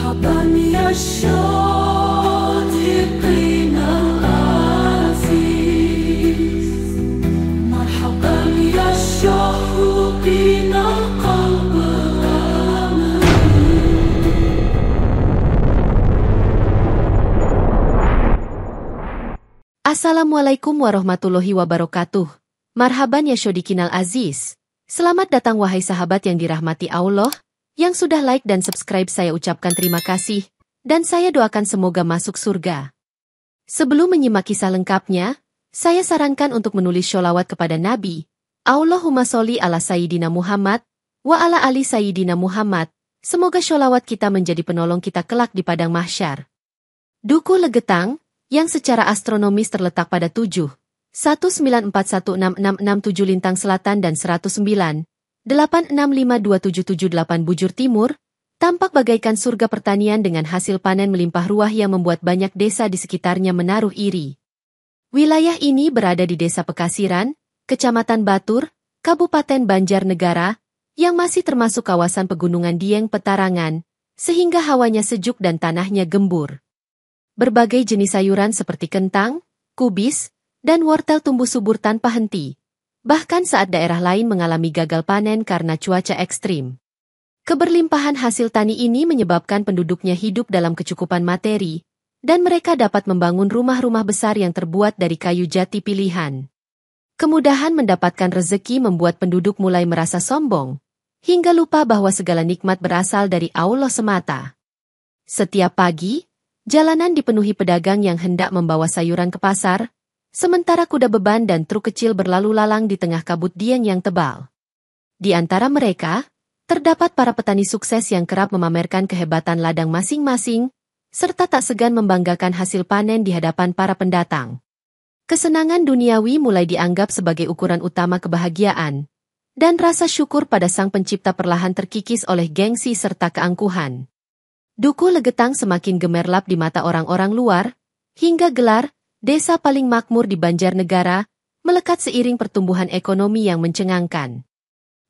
مرحبا يا الشاطئين العزيز، مرحبا يا الشوقين القلب الأمين. Assalamualaikum warahmatullahi wabarakatuh. Marhaban ya Syodikinal Aziz. Selamat datang wahai sahabat yang dirahmati Allah. Yang sudah like dan subscribe saya ucapkan terima kasih, dan saya doakan semoga masuk surga. Sebelum menyimak kisah lengkapnya, saya sarankan untuk menulis sholawat kepada Nabi. Allahumma sholli ala Sayyidina Muhammad, wa ala ali Sayyidina Muhammad. Semoga sholawat kita menjadi penolong kita kelak di padang mahsyar. Duku Legetang, yang secara astronomis terletak pada 7.194166667 lintang selatan dan 109.8652778 bujur timur, tampak bagaikan surga pertanian dengan hasil panen melimpah ruah yang membuat banyak desa di sekitarnya menaruh iri. Wilayah ini berada di Desa Pekasiran, Kecamatan Batur, Kabupaten Banjarnegara, yang masih termasuk kawasan pegunungan Dieng Petarangan, sehingga hawanya sejuk dan tanahnya gembur. Berbagai jenis sayuran seperti kentang, kubis, dan wortel tumbuh subur tanpa henti. Bahkan saat daerah lain mengalami gagal panen karena cuaca ekstrim. Keberlimpahan hasil tani ini menyebabkan penduduknya hidup dalam kecukupan materi, dan mereka dapat membangun rumah-rumah besar yang terbuat dari kayu jati pilihan. Kemudahan mendapatkan rezeki membuat penduduk mulai merasa sombong, hingga lupa bahwa segala nikmat berasal dari Allah semata. Setiap pagi, jalanan dipenuhi pedagang yang hendak membawa sayuran ke pasar, sementara kuda beban dan truk kecil berlalu lalang di tengah kabut Dieng yang tebal. Di antara mereka, terdapat para petani sukses yang kerap memamerkan kehebatan ladang masing-masing, serta tak segan membanggakan hasil panen di hadapan para pendatang. Kesenangan duniawi mulai dianggap sebagai ukuran utama kebahagiaan, dan rasa syukur pada Sang Pencipta perlahan terkikis oleh gengsi serta keangkuhan. Duku Legetang semakin gemerlap di mata orang-orang luar, hingga gelar desa paling makmur di Banjarnegara melekat seiring pertumbuhan ekonomi yang mencengangkan.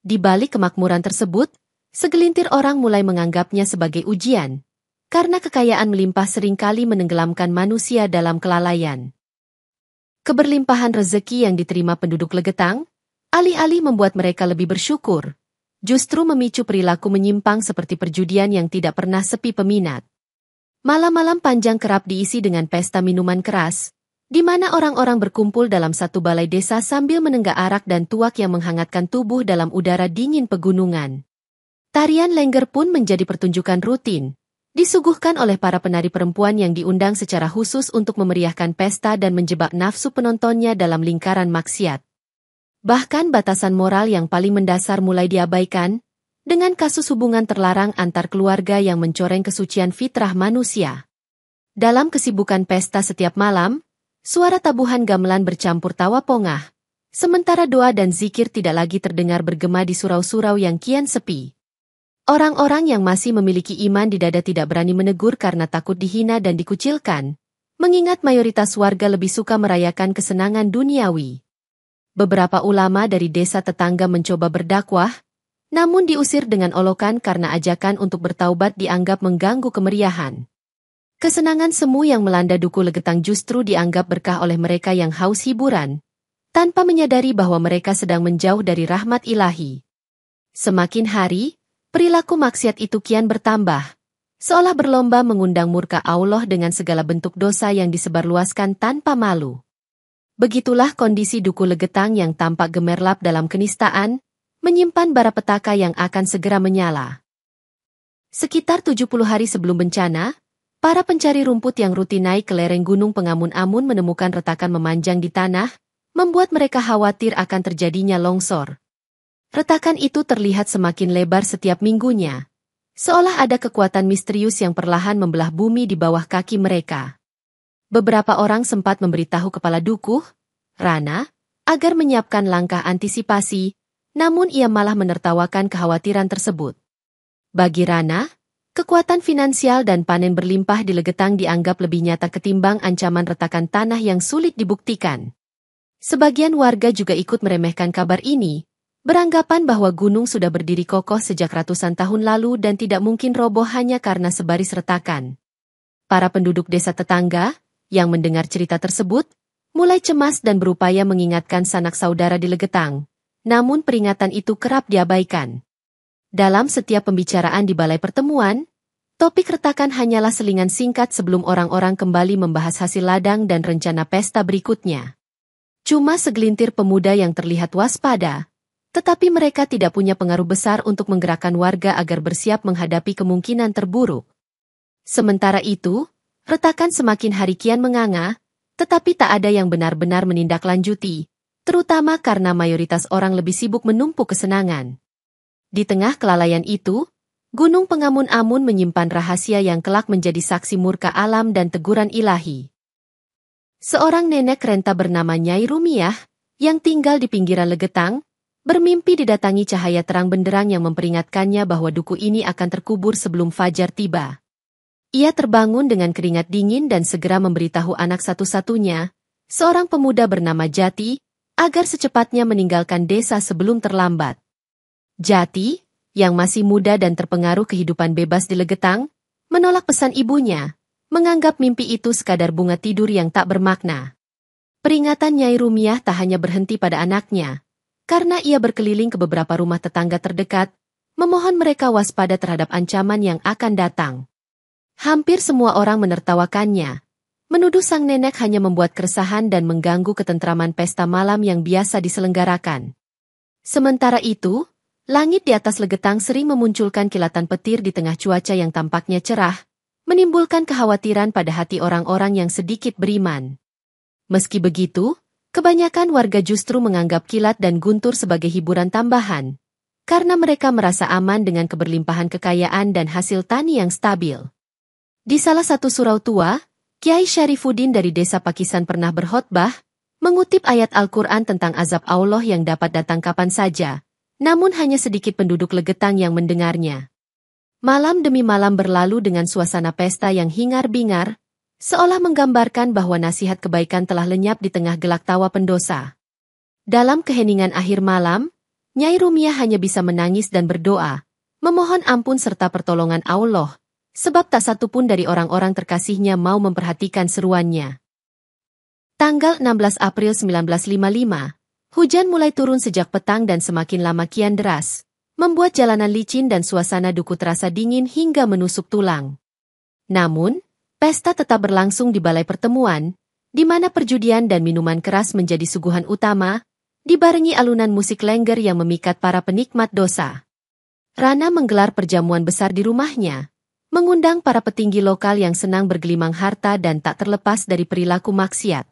Di balik kemakmuran tersebut, segelintir orang mulai menganggapnya sebagai ujian, karena kekayaan melimpah seringkali menenggelamkan manusia dalam kelalaian. Keberlimpahan rezeki yang diterima penduduk Legetang, alih-alih membuat mereka lebih bersyukur, justru memicu perilaku menyimpang seperti perjudian yang tidak pernah sepi peminat. Malam-malam panjang kerap diisi dengan pesta minuman keras, di mana orang-orang berkumpul dalam satu balai desa sambil menenggak arak dan tuak yang menghangatkan tubuh dalam udara dingin pegunungan. Tarian lengger pun menjadi pertunjukan rutin, disuguhkan oleh para penari perempuan yang diundang secara khusus untuk memeriahkan pesta dan menjebak nafsu penontonnya dalam lingkaran maksiat. Bahkan batasan moral yang paling mendasar mulai diabaikan, dengan kasus hubungan terlarang antar keluarga yang mencoreng kesucian fitrah manusia. Dalam kesibukan pesta setiap malam, suara tabuhan gamelan bercampur tawa pongah, sementara doa dan zikir tidak lagi terdengar bergema di surau-surau yang kian sepi. Orang-orang yang masih memiliki iman di dada tidak berani menegur karena takut dihina dan dikucilkan, mengingat mayoritas warga lebih suka merayakan kesenangan duniawi. Beberapa ulama dari desa tetangga mencoba berdakwah, namun diusir dengan olokan karena ajakan untuk bertaubat dianggap mengganggu kemeriahan. Kesenangan semu yang melanda Duku Legetang justru dianggap berkah oleh mereka yang haus hiburan, tanpa menyadari bahwa mereka sedang menjauh dari rahmat ilahi. Semakin hari, perilaku maksiat itu kian bertambah, seolah berlomba mengundang murka Allah dengan segala bentuk dosa yang disebarluaskan tanpa malu. Begitulah kondisi Duku Legetang yang tampak gemerlap dalam kenistaan, menyimpan bara petaka yang akan segera menyala. Sekitar 70 hari sebelum bencana, para pencari rumput yang rutin naik ke lereng Gunung Pengamun-Amun menemukan retakan memanjang di tanah, membuat mereka khawatir akan terjadinya longsor. Retakan itu terlihat semakin lebar setiap minggunya, seolah ada kekuatan misterius yang perlahan membelah bumi di bawah kaki mereka. Beberapa orang sempat memberitahu kepala dukuh, Rana, agar menyiapkan langkah antisipasi, namun ia malah menertawakan kekhawatiran tersebut. Bagi Rana, kekuatan finansial dan panen berlimpah di Legetang dianggap lebih nyata ketimbang ancaman retakan tanah yang sulit dibuktikan. Sebagian warga juga ikut meremehkan kabar ini, beranggapan bahwa gunung sudah berdiri kokoh sejak ratusan tahun lalu dan tidak mungkin roboh hanya karena sebaris retakan. Para penduduk desa tetangga, yang mendengar cerita tersebut, mulai cemas dan berupaya mengingatkan sanak saudara di Legetang. Namun peringatan itu kerap diabaikan. Dalam setiap pembicaraan di balai pertemuan, topik retakan hanyalah selingan singkat sebelum orang-orang kembali membahas hasil ladang dan rencana pesta berikutnya. Cuma segelintir pemuda yang terlihat waspada, tetapi mereka tidak punya pengaruh besar untuk menggerakkan warga agar bersiap menghadapi kemungkinan terburuk. Sementara itu, retakan semakin hari kian menganga, tetapi tak ada yang benar-benar menindaklanjuti, terutama karena mayoritas orang lebih sibuk menumpuk kesenangan. Di tengah kelalaian itu, Gunung Pengamun-Amun menyimpan rahasia yang kelak menjadi saksi murka alam dan teguran ilahi. Seorang nenek renta bernama Nyai Rumiah, yang tinggal di pinggiran Legetang, bermimpi didatangi cahaya terang benderang yang memperingatkannya bahwa duku ini akan terkubur sebelum fajar tiba. Ia terbangun dengan keringat dingin dan segera memberitahu anak satu-satunya, seorang pemuda bernama Jati, agar secepatnya meninggalkan desa sebelum terlambat. Jati, yang masih muda dan terpengaruh kehidupan bebas di Legetang, menolak pesan ibunya, menganggap mimpi itu sekadar bunga tidur yang tak bermakna. Peringatan Nyai Rumiah tak hanya berhenti pada anaknya, karena ia berkeliling ke beberapa rumah tetangga terdekat, memohon mereka waspada terhadap ancaman yang akan datang. Hampir semua orang menertawakannya, menuduh sang nenek hanya membuat keresahan dan mengganggu ketentraman pesta malam yang biasa diselenggarakan. Sementara itu, langit di atas Legetang sering memunculkan kilatan petir di tengah cuaca yang tampaknya cerah, menimbulkan kekhawatiran pada hati orang-orang yang sedikit beriman. Meski begitu, kebanyakan warga justru menganggap kilat dan guntur sebagai hiburan tambahan, karena mereka merasa aman dengan keberlimpahan kekayaan dan hasil tani yang stabil. Di salah satu surau tua, Kiai Syarifuddin dari desa Pakisan pernah berkhotbah, mengutip ayat Al-Quran tentang azab Allah yang dapat datang kapan saja, namun hanya sedikit penduduk Legetang yang mendengarnya. Malam demi malam berlalu dengan suasana pesta yang hingar-bingar, seolah menggambarkan bahwa nasihat kebaikan telah lenyap di tengah gelak tawa pendosa. Dalam keheningan akhir malam, Nyai Rumiah hanya bisa menangis dan berdoa, memohon ampun serta pertolongan Allah, sebab tak satu pun dari orang-orang terkasihnya mau memperhatikan seruannya. Tanggal 16 April 1955, hujan mulai turun sejak petang dan semakin lama kian deras, membuat jalanan licin dan suasana duku terasa dingin hingga menusuk tulang. Namun, pesta tetap berlangsung di balai pertemuan, di mana perjudian dan minuman keras menjadi suguhan utama, dibarengi alunan musik lengger yang memikat para penikmat dosa. Rana menggelar perjamuan besar di rumahnya, mengundang para petinggi lokal yang senang bergelimang harta dan tak terlepas dari perilaku maksiat.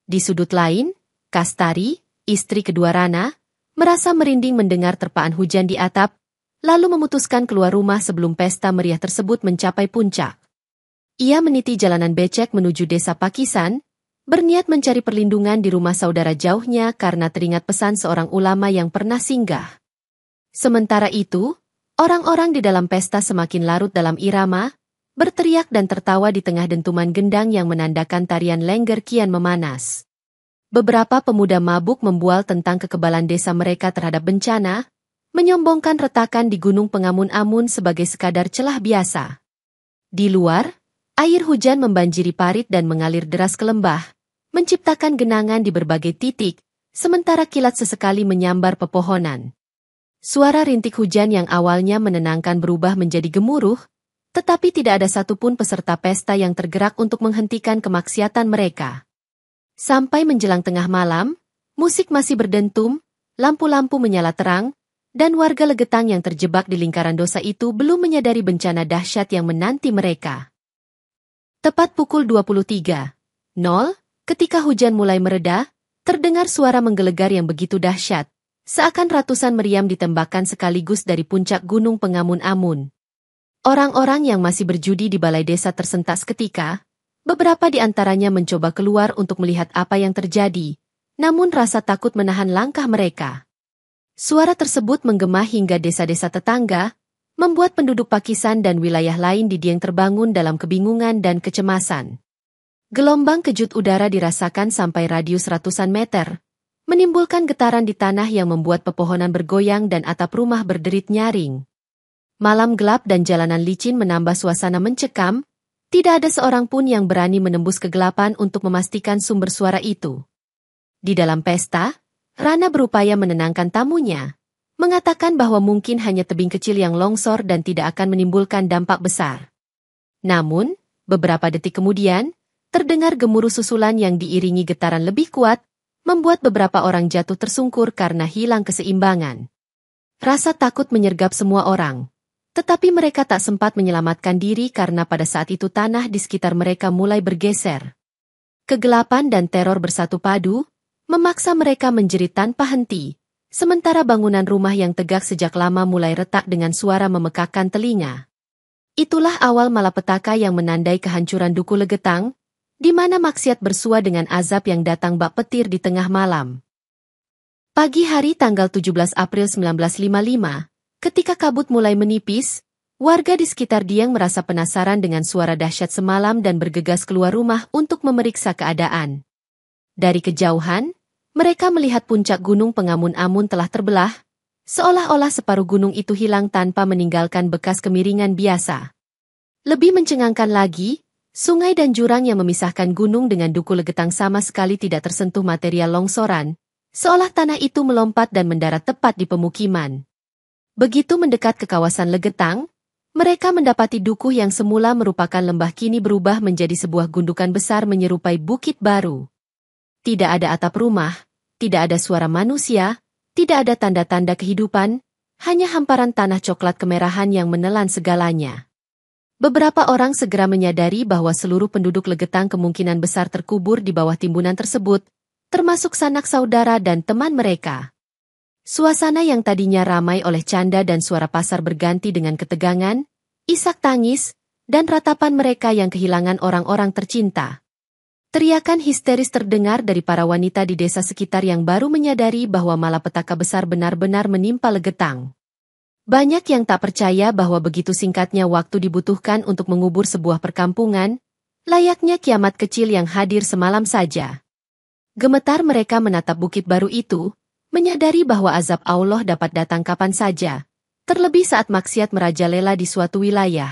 Di sudut lain, Kastari, istri kedua Rana, merasa merinding mendengar terpaan hujan di atap, lalu memutuskan keluar rumah sebelum pesta meriah tersebut mencapai puncak. Ia meniti jalanan becek menuju desa Pakisan, berniat mencari perlindungan di rumah saudara jauhnya karena teringat pesan seorang ulama yang pernah singgah. Sementara itu, orang-orang di dalam pesta semakin larut dalam irama, berteriak dan tertawa di tengah dentuman gendang yang menandakan tarian lengger kian memanas. Beberapa pemuda mabuk membual tentang kekebalan desa mereka terhadap bencana, menyombongkan retakan di Gunung Pengamun-Amun sebagai sekadar celah biasa. Di luar, air hujan membanjiri parit dan mengalir deras ke lembah, menciptakan genangan di berbagai titik, sementara kilat sesekali menyambar pepohonan. Suara rintik hujan yang awalnya menenangkan berubah menjadi gemuruh, tetapi tidak ada satupun peserta pesta yang tergerak untuk menghentikan kemaksiatan mereka. Sampai menjelang tengah malam, musik masih berdentum, lampu-lampu menyala terang, dan warga Legetang yang terjebak di lingkaran dosa itu belum menyadari bencana dahsyat yang menanti mereka. Tepat pukul 23.00, ketika hujan mulai mereda, terdengar suara menggelegar yang begitu dahsyat, seakan ratusan meriam ditembakkan sekaligus dari puncak Gunung Pengamun-Amun. Orang-orang yang masih berjudi di balai desa tersentak seketika, beberapa di antaranya mencoba keluar untuk melihat apa yang terjadi, namun rasa takut menahan langkah mereka. Suara tersebut menggema hingga desa-desa tetangga, membuat penduduk Pakisan dan wilayah lain di Dieng terbangun dalam kebingungan dan kecemasan. Gelombang kejut udara dirasakan sampai radius ratusan meter, menimbulkan getaran di tanah yang membuat pepohonan bergoyang dan atap rumah berderit nyaring. Malam gelap dan jalanan licin menambah suasana mencekam, tidak ada seorang pun yang berani menembus kegelapan untuk memastikan sumber suara itu. Di dalam pesta, Rana berupaya menenangkan tamunya, mengatakan bahwa mungkin hanya tebing kecil yang longsor dan tidak akan menimbulkan dampak besar. Namun, beberapa detik kemudian, terdengar gemuruh susulan yang diiringi getaran lebih kuat, membuat beberapa orang jatuh tersungkur karena hilang keseimbangan. Rasa takut menyergap semua orang. Tetapi mereka tak sempat menyelamatkan diri karena pada saat itu tanah di sekitar mereka mulai bergeser. Kegelapan dan teror bersatu padu, memaksa mereka menjerit tanpa henti, sementara bangunan rumah yang tegak sejak lama mulai retak dengan suara memekakkan telinga. Itulah awal malapetaka yang menandai kehancuran Duku Legetang, di mana maksiat bersua dengan azab yang datang bak petir di tengah malam. Pagi hari tanggal 17 April 1955, ketika kabut mulai menipis, warga di sekitar Dieng merasa penasaran dengan suara dahsyat semalam dan bergegas keluar rumah untuk memeriksa keadaan. Dari kejauhan, mereka melihat puncak gunung Pengamun-Amun telah terbelah, seolah-olah separuh gunung itu hilang tanpa meninggalkan bekas kemiringan biasa. Lebih mencengangkan lagi, sungai dan jurang yang memisahkan gunung dengan Duku Legetang sama sekali tidak tersentuh material longsoran, seolah tanah itu melompat dan mendarat tepat di pemukiman. Begitu mendekat ke kawasan Legetang, mereka mendapati dukuh yang semula merupakan lembah kini berubah menjadi sebuah gundukan besar menyerupai bukit baru. Tidak ada atap rumah, tidak ada suara manusia, tidak ada tanda-tanda kehidupan, hanya hamparan tanah coklat kemerahan yang menelan segalanya. Beberapa orang segera menyadari bahwa seluruh penduduk Legetang kemungkinan besar terkubur di bawah timbunan tersebut, termasuk sanak saudara dan teman mereka. Suasana yang tadinya ramai oleh canda dan suara pasar berganti dengan ketegangan, isak tangis, dan ratapan mereka yang kehilangan orang-orang tercinta. Teriakan histeris terdengar dari para wanita di desa sekitar yang baru menyadari bahwa malapetaka besar benar-benar menimpa Legetang. Banyak yang tak percaya bahwa begitu singkatnya waktu dibutuhkan untuk mengubur sebuah perkampungan, layaknya kiamat kecil yang hadir semalam saja. Gemetar mereka menatap bukit baru itu, menyadari bahwa azab Allah dapat datang kapan saja, terlebih saat maksiat merajalela di suatu wilayah.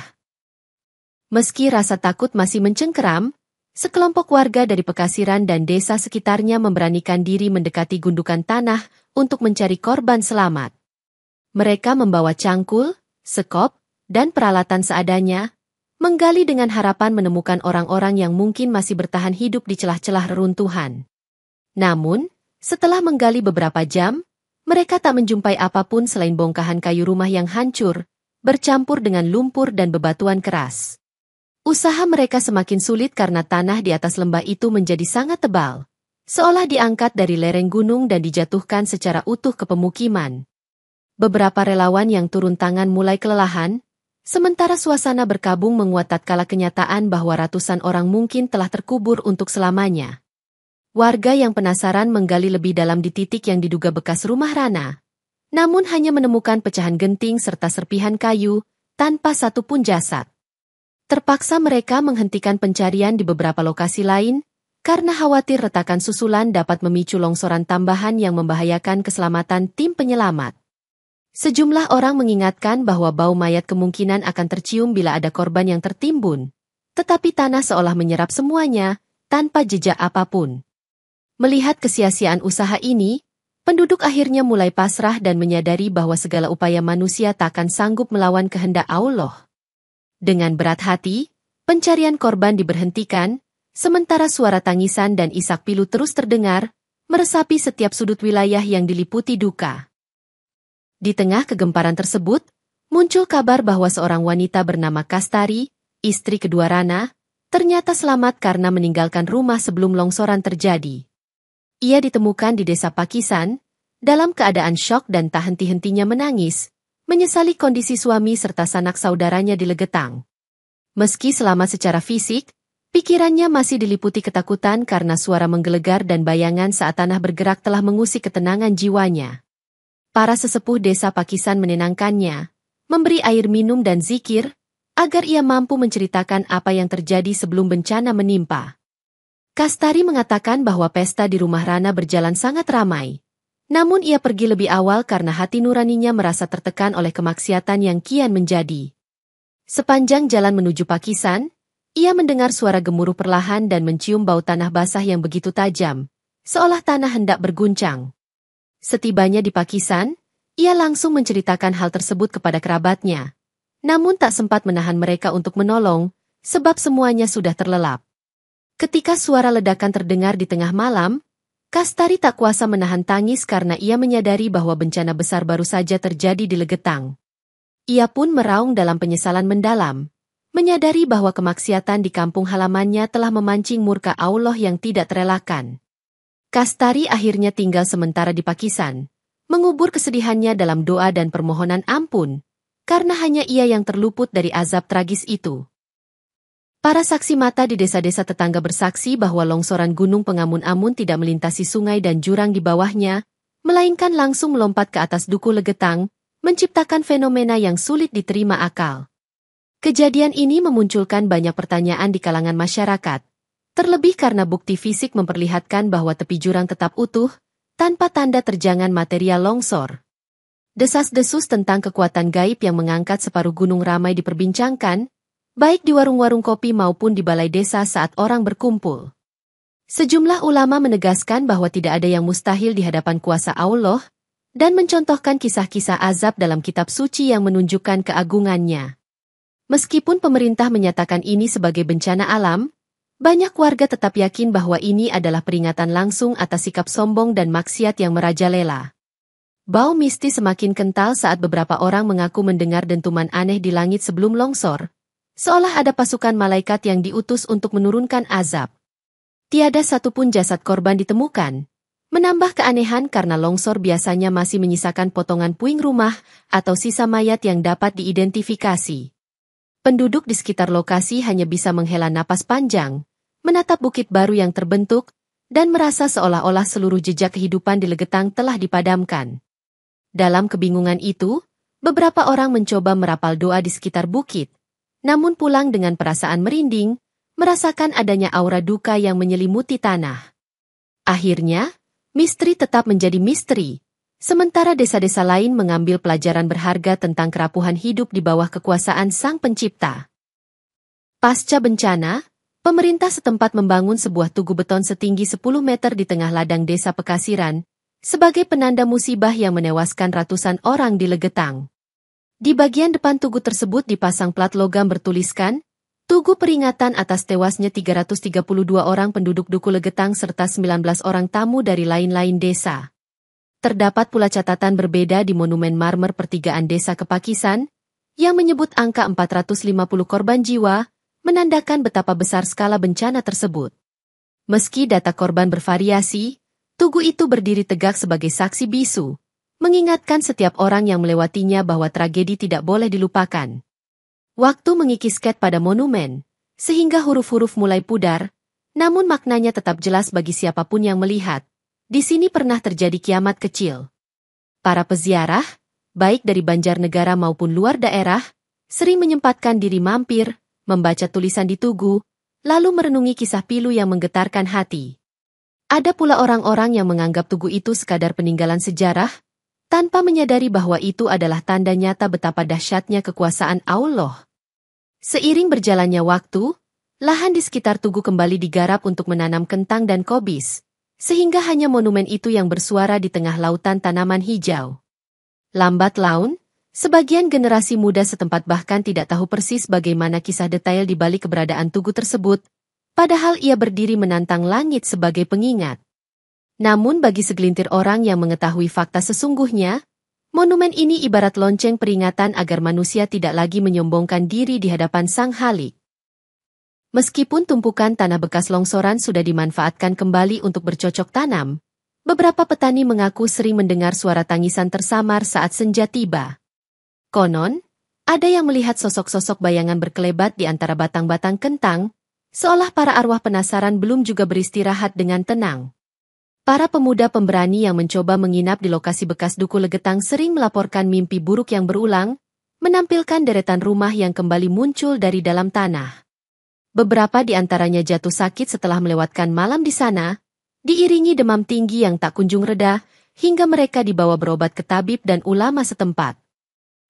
Meski rasa takut masih mencengkeram, sekelompok warga dari Pekasiran dan desa sekitarnya memberanikan diri mendekati gundukan tanah untuk mencari korban selamat. Mereka membawa cangkul, sekop, dan peralatan seadanya, menggali dengan harapan menemukan orang-orang yang mungkin masih bertahan hidup di celah-celah reruntuhan. Namun, setelah menggali beberapa jam, mereka tak menjumpai apapun selain bongkahan kayu rumah yang hancur, bercampur dengan lumpur dan bebatuan keras. Usaha mereka semakin sulit karena tanah di atas lembah itu menjadi sangat tebal, seolah diangkat dari lereng gunung dan dijatuhkan secara utuh ke pemukiman. Beberapa relawan yang turun tangan mulai kelelahan, sementara suasana berkabung menguat tatkala kenyataan bahwa ratusan orang mungkin telah terkubur untuk selamanya. Warga yang penasaran menggali lebih dalam di titik yang diduga bekas rumah Rana, namun hanya menemukan pecahan genting serta serpihan kayu, tanpa satu pun jasad. Terpaksa mereka menghentikan pencarian di beberapa lokasi lain, karena khawatir retakan susulan dapat memicu longsoran tambahan yang membahayakan keselamatan tim penyelamat. Sejumlah orang mengingatkan bahwa bau mayat kemungkinan akan tercium bila ada korban yang tertimbun, tetapi tanah seolah menyerap semuanya, tanpa jejak apapun. Melihat kesia-siaan usaha ini, penduduk akhirnya mulai pasrah dan menyadari bahwa segala upaya manusia tak akan sanggup melawan kehendak Allah. Dengan berat hati, pencarian korban diberhentikan, sementara suara tangisan dan isak pilu terus terdengar, meresapi setiap sudut wilayah yang diliputi duka. Di tengah kegemparan tersebut, muncul kabar bahwa seorang wanita bernama Kastari, istri kedua Rana, ternyata selamat karena meninggalkan rumah sebelum longsoran terjadi. Ia ditemukan di desa Pakisan, dalam keadaan syok dan tak henti-hentinya menangis, menyesali kondisi suami serta sanak saudaranya di Legetang. Meski selamat secara fisik, pikirannya masih diliputi ketakutan karena suara menggelegar dan bayangan saat tanah bergerak telah mengusik ketenangan jiwanya. Para sesepuh desa Pakisan menenangkannya, memberi air minum dan zikir, agar ia mampu menceritakan apa yang terjadi sebelum bencana menimpa. Kastari mengatakan bahwa pesta di rumah Rana berjalan sangat ramai. Namun ia pergi lebih awal karena hati nuraninya merasa tertekan oleh kemaksiatan yang kian menjadi. Sepanjang jalan menuju Pakisan, ia mendengar suara gemuruh perlahan dan mencium bau tanah basah yang begitu tajam, seolah tanah hendak berguncang. Setibanya di Pakisan, ia langsung menceritakan hal tersebut kepada kerabatnya. Namun tak sempat menahan mereka untuk menolong, sebab semuanya sudah terlelap. Ketika suara ledakan terdengar di tengah malam, Kastari tak kuasa menahan tangis karena ia menyadari bahwa bencana besar baru saja terjadi di Legetang. Ia pun meraung dalam penyesalan mendalam, menyadari bahwa kemaksiatan di kampung halamannya telah memancing murka Allah yang tidak terelakkan. Kastari akhirnya tinggal sementara di Pakisan, mengubur kesedihannya dalam doa dan permohonan ampun, karena hanya ia yang terluput dari azab tragis itu. Para saksi mata di desa-desa tetangga bersaksi bahwa longsoran gunung pengamun-amun tidak melintasi sungai dan jurang di bawahnya, melainkan langsung melompat ke atas Duku Legetang, menciptakan fenomena yang sulit diterima akal. Kejadian ini memunculkan banyak pertanyaan di kalangan masyarakat, terlebih karena bukti fisik memperlihatkan bahwa tepi jurang tetap utuh, tanpa tanda terjangan material longsor. Desas-desus tentang kekuatan gaib yang mengangkat separuh gunung ramai diperbincangkan, baik di warung-warung kopi maupun di balai desa saat orang berkumpul. Sejumlah ulama menegaskan bahwa tidak ada yang mustahil di hadapan kuasa Allah, dan mencontohkan kisah-kisah azab dalam kitab suci yang menunjukkan keagungannya. Meskipun pemerintah menyatakan ini sebagai bencana alam, banyak warga tetap yakin bahwa ini adalah peringatan langsung atas sikap sombong dan maksiat yang merajalela. Bau mistis semakin kental saat beberapa orang mengaku mendengar dentuman aneh di langit sebelum longsor, seolah ada pasukan malaikat yang diutus untuk menurunkan azab. Tiada satupun jasad korban ditemukan, menambah keanehan karena longsor biasanya masih menyisakan potongan puing rumah atau sisa mayat yang dapat diidentifikasi. Penduduk di sekitar lokasi hanya bisa menghela napas panjang, menatap bukit baru yang terbentuk, dan merasa seolah-olah seluruh jejak kehidupan di Legetang telah dipadamkan. Dalam kebingungan itu, beberapa orang mencoba merapal doa di sekitar bukit, namun pulang dengan perasaan merinding, merasakan adanya aura duka yang menyelimuti tanah. Akhirnya, misteri tetap menjadi misteri, sementara desa-desa lain mengambil pelajaran berharga tentang kerapuhan hidup di bawah kekuasaan Sang Pencipta. Pasca bencana, pemerintah setempat membangun sebuah tugu beton setinggi 10 meter di tengah ladang desa Pekasiran, sebagai penanda musibah yang menewaskan ratusan orang di Legetang. Di bagian depan tugu tersebut dipasang plat logam bertuliskan, Tugu peringatan atas tewasnya 332 orang penduduk Duku Legetang serta 19 orang tamu dari lain-lain desa. Terdapat pula catatan berbeda di monumen marmer pertigaan desa Kepakisan, yang menyebut angka 450 korban jiwa, menandakan betapa besar skala bencana tersebut. Meski data korban bervariasi, tugu itu berdiri tegak sebagai saksi bisu, mengingatkan setiap orang yang melewatinya bahwa tragedi tidak boleh dilupakan. Waktu mengikis cat pada monumen, sehingga huruf-huruf mulai pudar, namun maknanya tetap jelas bagi siapapun yang melihat. Di sini pernah terjadi kiamat kecil. Para peziarah, baik dari Banjarnegara maupun luar daerah, sering menyempatkan diri mampir, membaca tulisan di tugu, lalu merenungi kisah pilu yang menggetarkan hati. Ada pula orang-orang yang menganggap tugu itu sekadar peninggalan sejarah, tanpa menyadari bahwa itu adalah tanda nyata betapa dahsyatnya kekuasaan Allah. Seiring berjalannya waktu, lahan di sekitar tugu kembali digarap untuk menanam kentang dan kobis, sehingga hanya monumen itu yang bersuara di tengah lautan tanaman hijau. Lambat laun, sebagian generasi muda setempat bahkan tidak tahu persis bagaimana kisah detail di balik keberadaan tugu tersebut, padahal ia berdiri menantang langit sebagai pengingat. Namun bagi segelintir orang yang mengetahui fakta sesungguhnya, monumen ini ibarat lonceng peringatan agar manusia tidak lagi menyombongkan diri di hadapan Sang Khalik. Meskipun tumpukan tanah bekas longsoran sudah dimanfaatkan kembali untuk bercocok tanam, beberapa petani mengaku sering mendengar suara tangisan tersamar saat senja tiba. Konon, ada yang melihat sosok-sosok bayangan berkelebat di antara batang-batang kentang, seolah para arwah penasaran belum juga beristirahat dengan tenang. Para pemuda pemberani yang mencoba menginap di lokasi bekas Duku Legetang sering melaporkan mimpi buruk yang berulang, menampilkan deretan rumah yang kembali muncul dari dalam tanah. Beberapa di antaranya jatuh sakit setelah melewatkan malam di sana, diiringi demam tinggi yang tak kunjung reda, hingga mereka dibawa berobat ke tabib dan ulama setempat.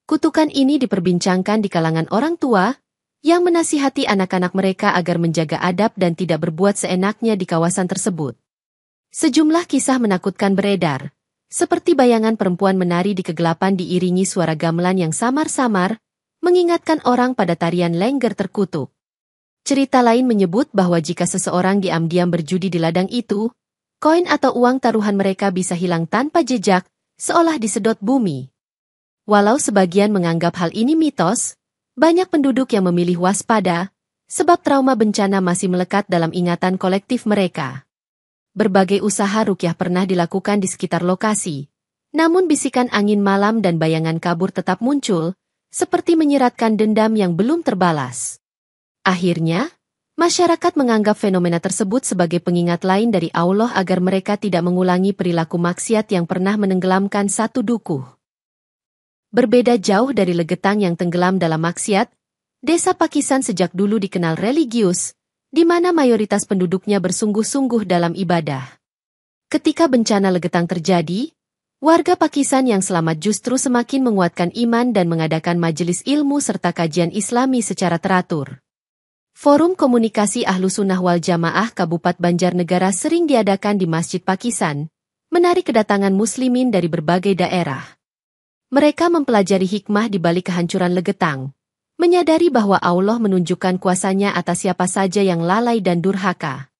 Kutukan ini diperbincangkan di kalangan orang tua, yang menasihati anak-anak mereka agar menjaga adab dan tidak berbuat seenaknya di kawasan tersebut. Sejumlah kisah menakutkan beredar, seperti bayangan perempuan menari di kegelapan diiringi suara gamelan yang samar-samar, mengingatkan orang pada tarian lengger terkutuk. Cerita lain menyebut bahwa jika seseorang diam-diam berjudi di ladang itu, koin atau uang taruhan mereka bisa hilang tanpa jejak, seolah disedot bumi. Walau sebagian menganggap hal ini mitos, banyak penduduk yang memilih waspada, sebab trauma bencana masih melekat dalam ingatan kolektif mereka. Berbagai usaha rukyah pernah dilakukan di sekitar lokasi, namun bisikan angin malam dan bayangan kabur tetap muncul, seperti menyiratkan dendam yang belum terbalas. Akhirnya, masyarakat menganggap fenomena tersebut sebagai pengingat lain dari Allah agar mereka tidak mengulangi perilaku maksiat yang pernah menenggelamkan satu dukuh. Berbeda jauh dari Legetang yang tenggelam dalam maksiat, desa Pakisan sejak dulu dikenal religius, di mana mayoritas penduduknya bersungguh-sungguh dalam ibadah. Ketika bencana Legetang terjadi, warga Pakisan yang selamat justru semakin menguatkan iman dan mengadakan majelis ilmu serta kajian Islami secara teratur. Forum Komunikasi Ahlussunnah wal Jamaah Kabupaten Banjarnegara sering diadakan di Masjid Pakisan, menarik kedatangan muslimin dari berbagai daerah. Mereka mempelajari hikmah di balik kehancuran Legetang, menyadari bahwa Allah menunjukkan kuasanya atas siapa saja yang lalai dan durhaka.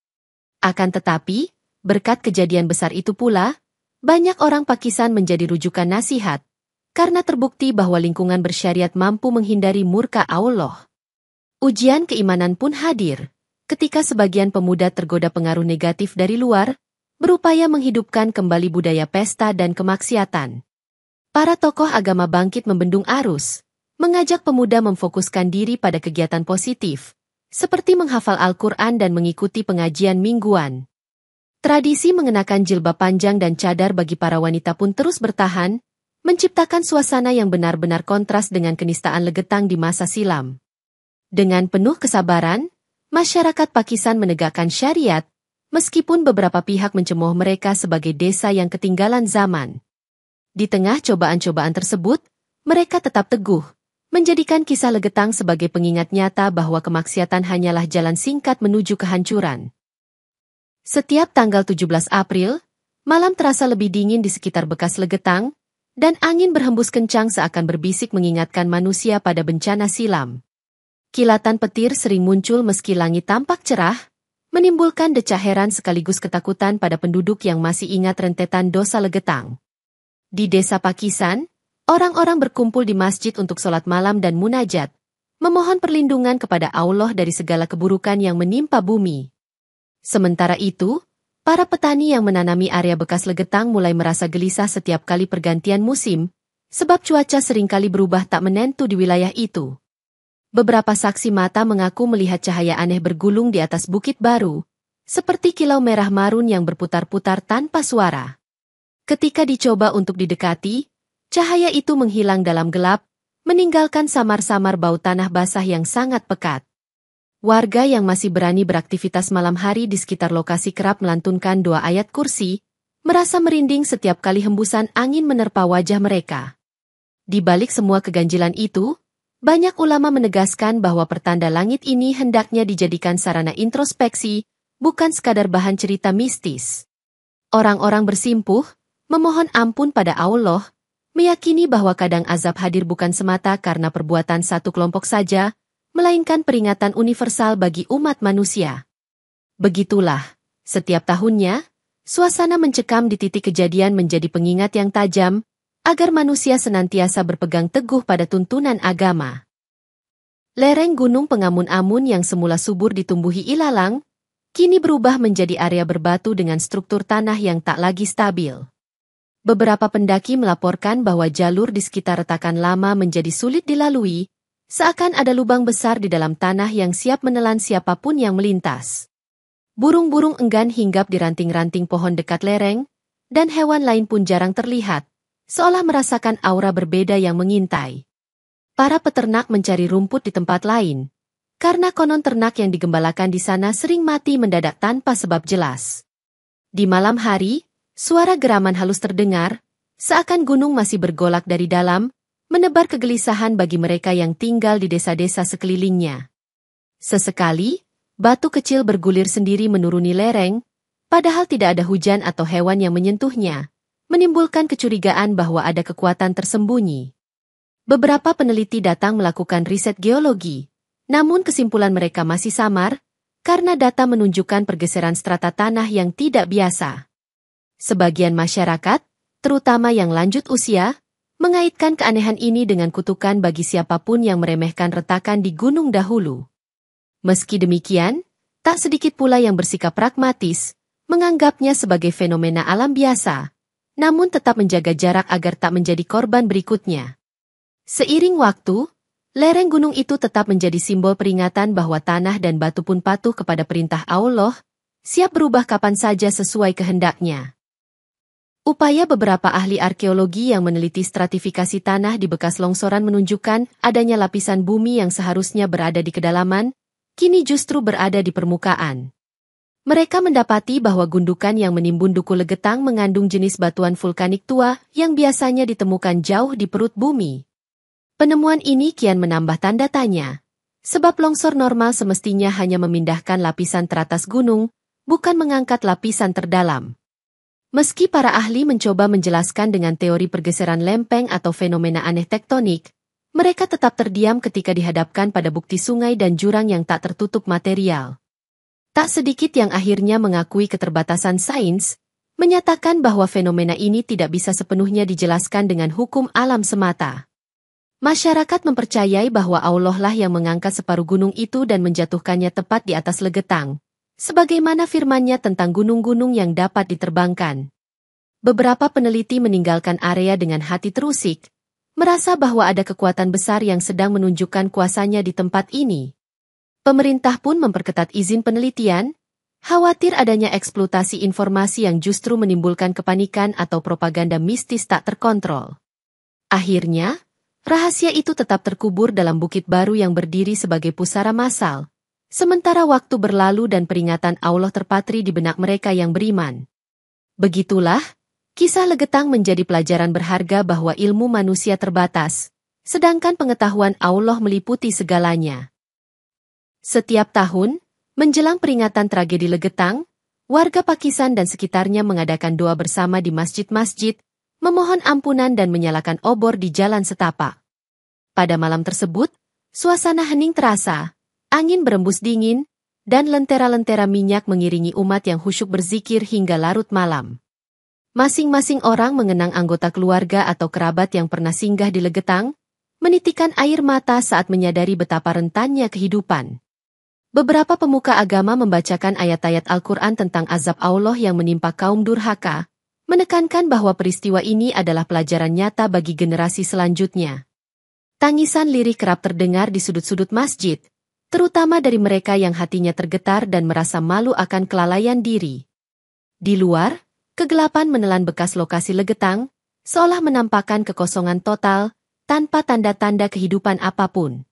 Akan tetapi, berkat kejadian besar itu pula, banyak orang Pakisan menjadi rujukan nasihat, karena terbukti bahwa lingkungan bersyariat mampu menghindari murka Allah. Ujian keimanan pun hadir, ketika sebagian pemuda tergoda pengaruh negatif dari luar, berupaya menghidupkan kembali budaya pesta dan kemaksiatan. Para tokoh agama bangkit membendung arus, mengajak pemuda memfokuskan diri pada kegiatan positif, seperti menghafal Al-Quran dan mengikuti pengajian mingguan. Tradisi mengenakan jilbab panjang dan cadar bagi para wanita pun terus bertahan, menciptakan suasana yang benar-benar kontras dengan kenistaan Legetang di masa silam. Dengan penuh kesabaran, masyarakat Pakisan menegakkan syariat, meskipun beberapa pihak mencemooh mereka sebagai desa yang ketinggalan zaman. Di tengah cobaan-cobaan tersebut, mereka tetap teguh, menjadikan kisah Legetang sebagai pengingat nyata bahwa kemaksiatan hanyalah jalan singkat menuju kehancuran. Setiap tanggal 17 April, malam terasa lebih dingin di sekitar bekas Legetang, dan angin berhembus kencang seakan berbisik mengingatkan manusia pada bencana silam. Kilatan petir sering muncul meski langit tampak cerah, menimbulkan decah heran sekaligus ketakutan pada penduduk yang masih ingat rentetan dosa Legetang. Di desa Pakisan, orang-orang berkumpul di masjid untuk sholat malam dan munajat, memohon perlindungan kepada Allah dari segala keburukan yang menimpa bumi. Sementara itu, para petani yang menanami area bekas Legetang mulai merasa gelisah setiap kali pergantian musim, sebab cuaca seringkali berubah tak menentu di wilayah itu. Beberapa saksi mata mengaku melihat cahaya aneh bergulung di atas bukit baru, seperti kilau merah marun yang berputar-putar tanpa suara. Ketika dicoba untuk didekati, cahaya itu menghilang dalam gelap, meninggalkan samar-samar bau tanah basah yang sangat pekat. Warga yang masih berani beraktivitas malam hari di sekitar lokasi kerap melantunkan doa ayat kursi, merasa merinding setiap kali hembusan angin menerpa wajah mereka. Di balik semua keganjilan itu, banyak ulama menegaskan bahwa pertanda langit ini hendaknya dijadikan sarana introspeksi, bukan sekadar bahan cerita mistis. Orang-orang bersimpuh, memohon ampun pada Allah, meyakini bahwa kadang azab hadir bukan semata karena perbuatan satu kelompok saja, melainkan peringatan universal bagi umat manusia. Begitulah, setiap tahunnya, suasana mencekam di titik kejadian menjadi pengingat yang tajam, agar manusia senantiasa berpegang teguh pada tuntunan agama. Lereng Gunung Pengamun-Amun yang semula subur ditumbuhi ilalang, kini berubah menjadi area berbatu dengan struktur tanah yang tak lagi stabil. Beberapa pendaki melaporkan bahwa jalur di sekitar retakan lama menjadi sulit dilalui, seakan ada lubang besar di dalam tanah yang siap menelan siapapun yang melintas. Burung-burung enggan hinggap di ranting-ranting pohon dekat lereng, dan hewan lain pun jarang terlihat, seolah merasakan aura berbeda yang mengintai. Para peternak mencari rumput di tempat lain, karena konon ternak yang digembalakan di sana sering mati mendadak tanpa sebab jelas. Di malam hari, suara geraman halus terdengar, seakan gunung masih bergolak dari dalam, menebar kegelisahan bagi mereka yang tinggal di desa-desa sekelilingnya. Sesekali, batu kecil bergulir sendiri menuruni lereng, padahal tidak ada hujan atau hewan yang menyentuhnya, menimbulkan kecurigaan bahwa ada kekuatan tersembunyi. Beberapa peneliti datang melakukan riset geologi, namun kesimpulan mereka masih samar, karena data menunjukkan pergeseran strata tanah yang tidak biasa. Sebagian masyarakat, terutama yang lanjut usia, mengaitkan keanehan ini dengan kutukan bagi siapapun yang meremehkan retakan di gunung dahulu. Meski demikian, tak sedikit pula yang bersikap pragmatis, menganggapnya sebagai fenomena alam biasa, namun tetap menjaga jarak agar tak menjadi korban berikutnya. Seiring waktu, lereng gunung itu tetap menjadi simbol peringatan bahwa tanah dan batu pun patuh kepada perintah Allah, siap berubah kapan saja sesuai kehendaknya. Upaya beberapa ahli arkeologi yang meneliti stratifikasi tanah di bekas longsoran menunjukkan adanya lapisan bumi yang seharusnya berada di kedalaman, kini justru berada di permukaan. Mereka mendapati bahwa gundukan yang menimbun Duku Legetang mengandung jenis batuan vulkanik tua yang biasanya ditemukan jauh di perut bumi. Penemuan ini kian menambah tanda tanya, sebab longsor normal semestinya hanya memindahkan lapisan teratas gunung, bukan mengangkat lapisan terdalam. Meski para ahli mencoba menjelaskan dengan teori pergeseran lempeng atau fenomena aneh tektonik, mereka tetap terdiam ketika dihadapkan pada bukti sungai dan jurang yang tak tertutup material. Tak sedikit yang akhirnya mengakui keterbatasan sains, menyatakan bahwa fenomena ini tidak bisa sepenuhnya dijelaskan dengan hukum alam semata. Masyarakat mempercayai bahwa Allah lah yang mengangkat separuh gunung itu dan menjatuhkannya tepat di atas Legetang, sebagaimana firman-Nya tentang gunung-gunung yang dapat diterbangkan. Beberapa peneliti meninggalkan area dengan hati terusik, merasa bahwa ada kekuatan besar yang sedang menunjukkan kuasanya di tempat ini. Pemerintah pun memperketat izin penelitian, khawatir adanya eksploitasi informasi yang justru menimbulkan kepanikan atau propaganda mistis tak terkontrol. Akhirnya, rahasia itu tetap terkubur dalam bukit baru yang berdiri sebagai pusara massal, sementara waktu berlalu dan peringatan Allah terpatri di benak mereka yang beriman. Begitulah, kisah Legetang menjadi pelajaran berharga bahwa ilmu manusia terbatas, sedangkan pengetahuan Allah meliputi segalanya. Setiap tahun, menjelang peringatan tragedi Legetang, warga Pakisan dan sekitarnya mengadakan doa bersama di masjid-masjid, memohon ampunan dan menyalakan obor di jalan setapak. Pada malam tersebut, suasana hening terasa, angin berembus dingin, dan lentera-lentera minyak mengiringi umat yang khusyuk berzikir hingga larut malam. Masing-masing orang mengenang anggota keluarga atau kerabat yang pernah singgah di Legetang, menitikan air mata saat menyadari betapa rentannya kehidupan. Beberapa pemuka agama membacakan ayat-ayat Al-Quran tentang azab Allah yang menimpa kaum durhaka, menekankan bahwa peristiwa ini adalah pelajaran nyata bagi generasi selanjutnya. Tangisan lirih kerap terdengar di sudut-sudut masjid, terutama dari mereka yang hatinya tergetar dan merasa malu akan kelalaian diri. Di luar, kegelapan menelan bekas lokasi Legetang, seolah menampakkan kekosongan total, tanpa tanda-tanda kehidupan apapun.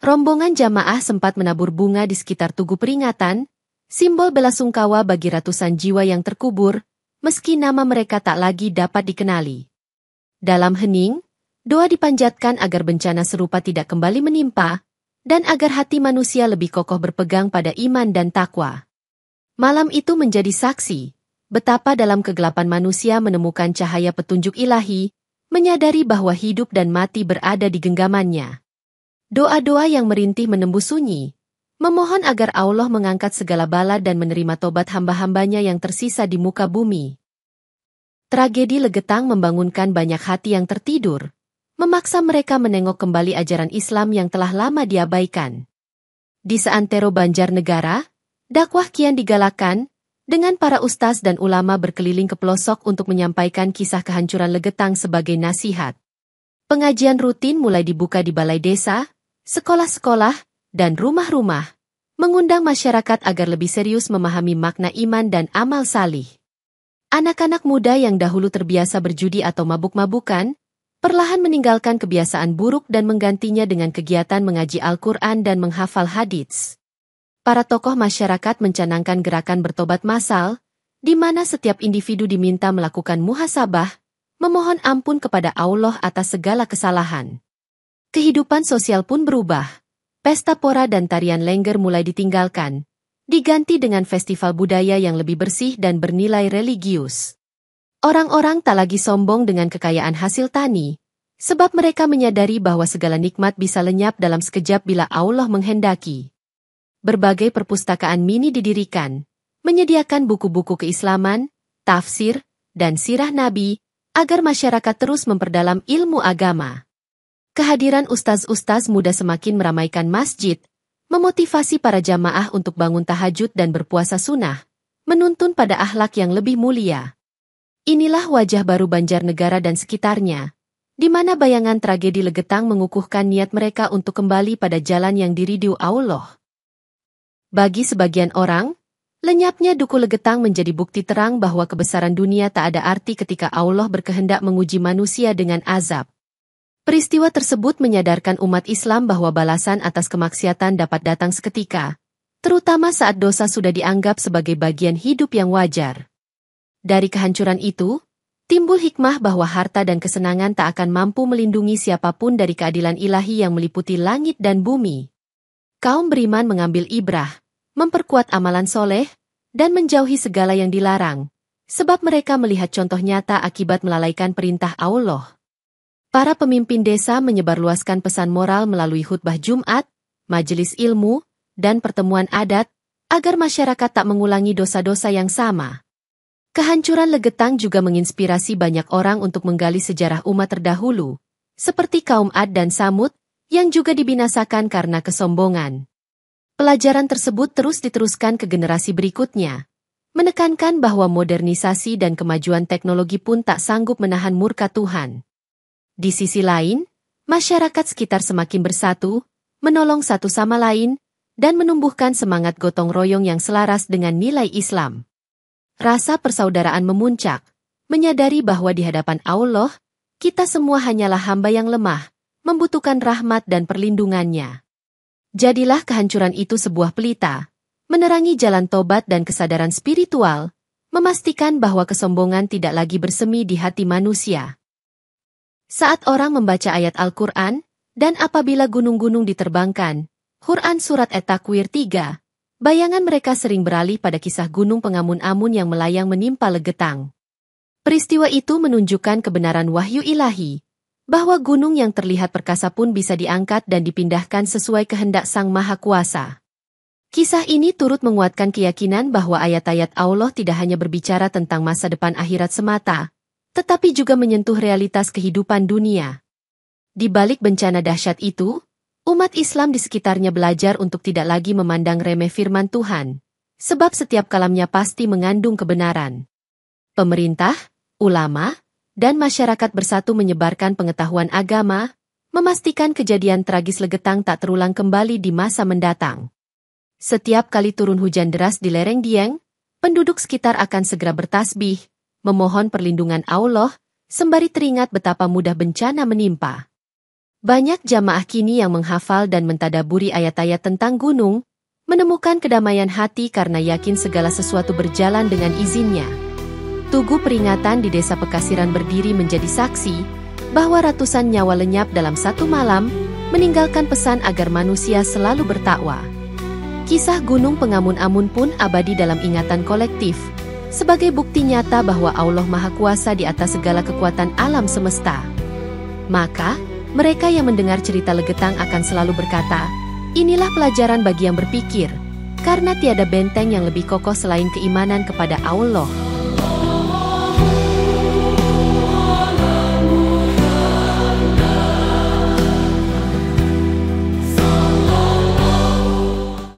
Rombongan jamaah sempat menabur bunga di sekitar tugu peringatan, simbol belasungkawa bagi ratusan jiwa yang terkubur, meski nama mereka tak lagi dapat dikenali. Dalam hening, doa dipanjatkan agar bencana serupa tidak kembali menimpa, dan agar hati manusia lebih kokoh berpegang pada iman dan takwa. Malam itu menjadi saksi, betapa dalam kegelapan manusia menemukan cahaya petunjuk ilahi, menyadari bahwa hidup dan mati berada di genggamannya. Doa-doa yang merintih menembus sunyi, memohon agar Allah mengangkat segala bala dan menerima tobat hamba-hambanya yang tersisa di muka bumi. Tragedi Legetang membangunkan banyak hati yang tertidur, memaksa mereka menengok kembali ajaran Islam yang telah lama diabaikan. Di seantero Banjarnegara, dakwah kian digalakan, dengan para ustaz dan ulama berkeliling ke pelosok untuk menyampaikan kisah kehancuran Legetang sebagai nasihat. Pengajian rutin mulai dibuka di balai desa, sekolah-sekolah, dan rumah-rumah, mengundang masyarakat agar lebih serius memahami makna iman dan amal salih. Anak-anak muda yang dahulu terbiasa berjudi atau mabuk-mabukan, perlahan meninggalkan kebiasaan buruk dan menggantinya dengan kegiatan mengaji Al-Quran dan menghafal hadits. Para tokoh masyarakat mencanangkan gerakan bertobat massal, di mana setiap individu diminta melakukan muhasabah, memohon ampun kepada Allah atas segala kesalahan. Kehidupan sosial pun berubah. Pesta pora dan tarian lengger mulai ditinggalkan, diganti dengan festival budaya yang lebih bersih dan bernilai religius. Orang-orang tak lagi sombong dengan kekayaan hasil tani, sebab mereka menyadari bahwa segala nikmat bisa lenyap dalam sekejap bila Allah menghendaki. Berbagai perpustakaan mini didirikan, menyediakan buku-buku keislaman, tafsir, dan sirah Nabi, agar masyarakat terus memperdalam ilmu agama. Kehadiran ustaz-ustaz muda semakin meramaikan masjid, memotivasi para jamaah untuk bangun tahajud dan berpuasa sunnah, menuntun pada akhlak yang lebih mulia. Inilah wajah baru Banjarnegara dan sekitarnya, di mana bayangan tragedi Legetang mengukuhkan niat mereka untuk kembali pada jalan yang diridhu Allah. Bagi sebagian orang, lenyapnya Duku Legetang menjadi bukti terang bahwa kebesaran dunia tak ada arti ketika Allah berkehendak menguji manusia dengan azab. Peristiwa tersebut menyadarkan umat Islam bahwa balasan atas kemaksiatan dapat datang seketika, terutama saat dosa sudah dianggap sebagai bagian hidup yang wajar. Dari kehancuran itu, timbul hikmah bahwa harta dan kesenangan tak akan mampu melindungi siapapun dari keadilan ilahi yang meliputi langit dan bumi. Kaum beriman mengambil ibrah, memperkuat amalan soleh, dan menjauhi segala yang dilarang, sebab mereka melihat contoh nyata akibat melalaikan perintah Allah. Para pemimpin desa menyebarluaskan pesan moral melalui khutbah Jumat, majelis ilmu, dan pertemuan adat, agar masyarakat tak mengulangi dosa-dosa yang sama. Kehancuran Legetang juga menginspirasi banyak orang untuk menggali sejarah umat terdahulu, seperti kaum Ad dan Samud, yang juga dibinasakan karena kesombongan. Pelajaran tersebut terus diteruskan ke generasi berikutnya, menekankan bahwa modernisasi dan kemajuan teknologi pun tak sanggup menahan murka Tuhan. Di sisi lain, masyarakat sekitar semakin bersatu, menolong satu sama lain, dan menumbuhkan semangat gotong royong yang selaras dengan nilai Islam. Rasa persaudaraan memuncak, menyadari bahwa di hadapan Allah, kita semua hanyalah hamba yang lemah, membutuhkan rahmat dan perlindungannya. Jadilah kehancuran itu sebuah pelita, menerangi jalan tobat dan kesadaran spiritual, memastikan bahwa kesombongan tidak lagi bersemi di hati manusia. Saat orang membaca ayat Al-Quran, dan apabila gunung-gunung diterbangkan, Quran Surat At-Takwir 3, bayangan mereka sering beralih pada kisah gunung pengamun-amun yang melayang menimpa Legetang. Peristiwa itu menunjukkan kebenaran wahyu ilahi, bahwa gunung yang terlihat perkasa pun bisa diangkat dan dipindahkan sesuai kehendak Sang Maha Kuasa. Kisah ini turut menguatkan keyakinan bahwa ayat-ayat Allah tidak hanya berbicara tentang masa depan akhirat semata, tetapi juga menyentuh realitas kehidupan dunia. Di balik bencana dahsyat itu, umat Islam di sekitarnya belajar untuk tidak lagi memandang remeh firman Tuhan, sebab setiap kalamnya pasti mengandung kebenaran. Pemerintah, ulama, dan masyarakat bersatu menyebarkan pengetahuan agama, memastikan kejadian tragis Legetang tak terulang kembali di masa mendatang. Setiap kali turun hujan deras di lereng Dieng, penduduk sekitar akan segera bertasbih, memohon perlindungan Allah, sembari teringat betapa mudah bencana menimpa. Banyak jamaah kini yang menghafal dan mentadaburi ayat-ayat tentang gunung, menemukan kedamaian hati karena yakin segala sesuatu berjalan dengan izinnya. Tugu peringatan di Desa Pekasiran berdiri menjadi saksi, bahwa ratusan nyawa lenyap dalam satu malam, meninggalkan pesan agar manusia selalu bertakwa. Kisah gunung pengamun-amun pun abadi dalam ingatan kolektif, sebagai bukti nyata bahwa Allah Maha Kuasa di atas segala kekuatan alam semesta. Maka, mereka yang mendengar cerita Legetang akan selalu berkata, inilah pelajaran bagi yang berpikir, karena tiada benteng yang lebih kokoh selain keimanan kepada Allah.